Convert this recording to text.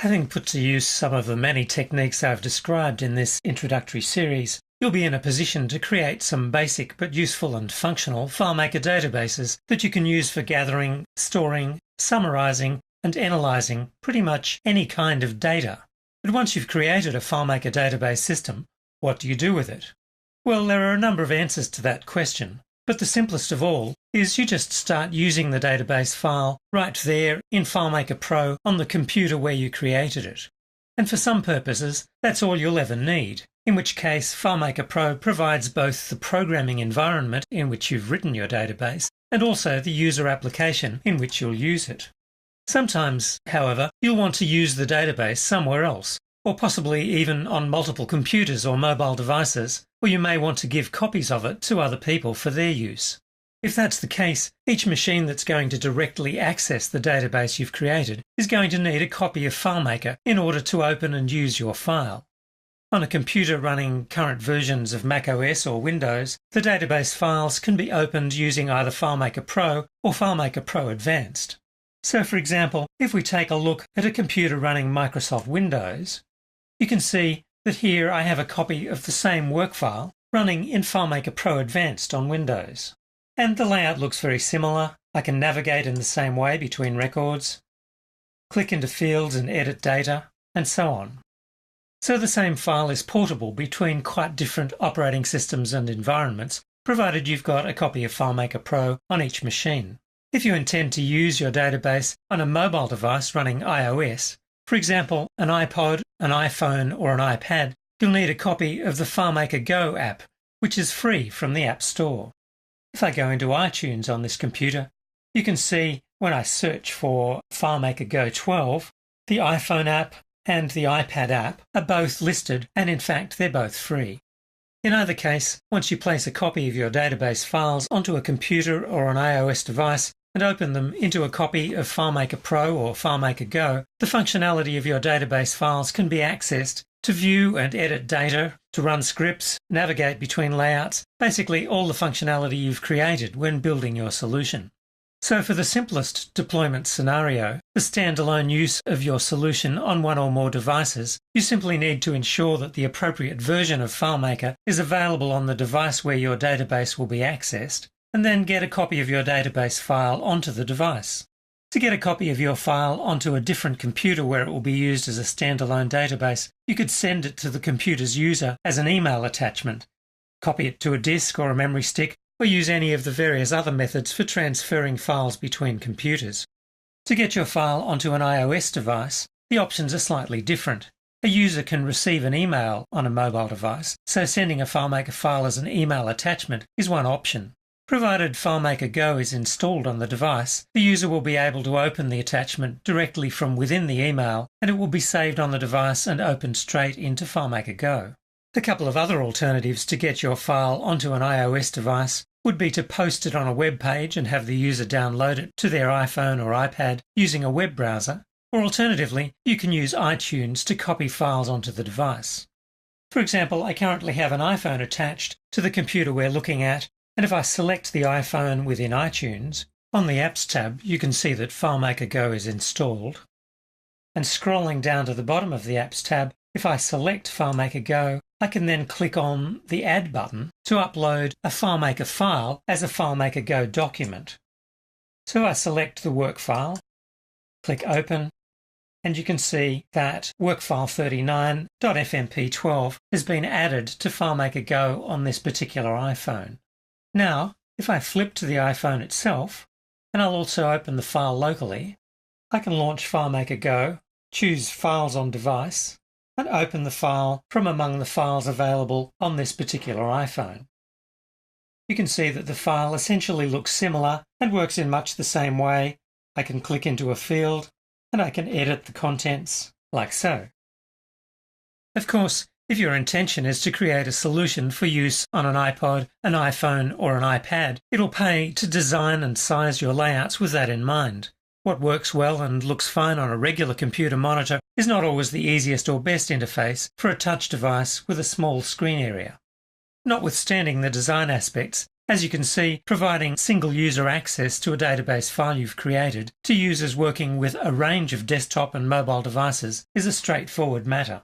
Having put to use some of the many techniques I've described in this introductory series, you'll be in a position to create some basic but useful and functional FileMaker databases that you can use for gathering, storing, summarizing, and analyzing pretty much any kind of data. But once you've created a FileMaker database system, what do you do with it? Well, there are a number of answers to that question, but the simplest of all is you just start using the database file right there in FileMaker Pro on the computer where you created it. And for some purposes, that's all you'll ever need, in which case FileMaker Pro provides both the programming environment in which you've written your database and also the user application in which you'll use it. Sometimes, however, you'll want to use the database somewhere else, or possibly even on multiple computers or mobile devices, or you may want to give copies of it to other people for their use. If that's the case, each machine that's going to directly access the database you've created is going to need a copy of FileMaker in order to open and use your file. On a computer running current versions of macOS or Windows, the database files can be opened using either FileMaker Pro or FileMaker Pro Advanced. So for example, if we take a look at a computer running Microsoft Windows, you can see that here I have a copy of the same work file running in FileMaker Pro Advanced on Windows. And the layout looks very similar. I can navigate in the same way between records, click into fields and edit data, and so on. So the same file is portable between quite different operating systems and environments, provided you've got a copy of FileMaker Pro on each machine. If you intend to use your database on a mobile device running iOS, for example, an iPod, an iPhone, or an iPad, you'll need a copy of the FileMaker Go app, which is free from the App Store. If I go into iTunes on this computer, you can see when I search for FileMaker Go 12, the iPhone app and the iPad app are both listed, and in fact they're both free. In either case, once you place a copy of your database files onto a computer or an iOS device and open them into a copy of FileMaker Pro or FileMaker Go, the functionality of your database files can be accessed to view and edit data, to run scripts, navigate between layouts, basically all the functionality you've created when building your solution. So for the simplest deployment scenario, the standalone use of your solution on one or more devices, you simply need to ensure that the appropriate version of FileMaker is available on the device where your database will be accessed, and then get a copy of your database file onto the device. To get a copy of your file onto a different computer where it will be used as a standalone database, you could send it to the computer's user as an email attachment, copy it to a disk or a memory stick, or use any of the various other methods for transferring files between computers. To get your file onto an iOS device, the options are slightly different. A user can receive an email on a mobile device, so sending a FileMaker file as an email attachment is one option. Provided FileMaker Go is installed on the device, the user will be able to open the attachment directly from within the email, and it will be saved on the device and opened straight into FileMaker Go. A couple of other alternatives to get your file onto an iOS device would be to post it on a web page and have the user download it to their iPhone or iPad using a web browser, or alternatively, you can use iTunes to copy files onto the device. For example, I currently have an iPhone attached to the computer we're looking at, and if I select the iPhone within iTunes, on the Apps tab you can see that FileMaker Go is installed. And scrolling down to the bottom of the Apps tab, if I select FileMaker Go, I can then click on the Add button to upload a FileMaker file as a FileMaker Go document. So I select the work file, click Open, and you can see that workfile39.fmp12 has been added to FileMaker Go on this particular iPhone. Now, if I flip to the iPhone itself, and I'll also open the file locally, I can launch FileMaker Go, choose Files on Device, and open the file from among the files available on this particular iPhone. You can see that the file essentially looks similar and works in much the same way. I can click into a field, and I can edit the contents like so. Of course, if your intention is to create a solution for use on an iPod, an iPhone, or an iPad, it'll pay to design and size your layouts with that in mind. What works well and looks fine on a regular computer monitor is not always the easiest or best interface for a touch device with a small screen area. Notwithstanding the design aspects, As you can see, providing single user access to a database file you've created to users working with a range of desktop and mobile devices is a straightforward matter.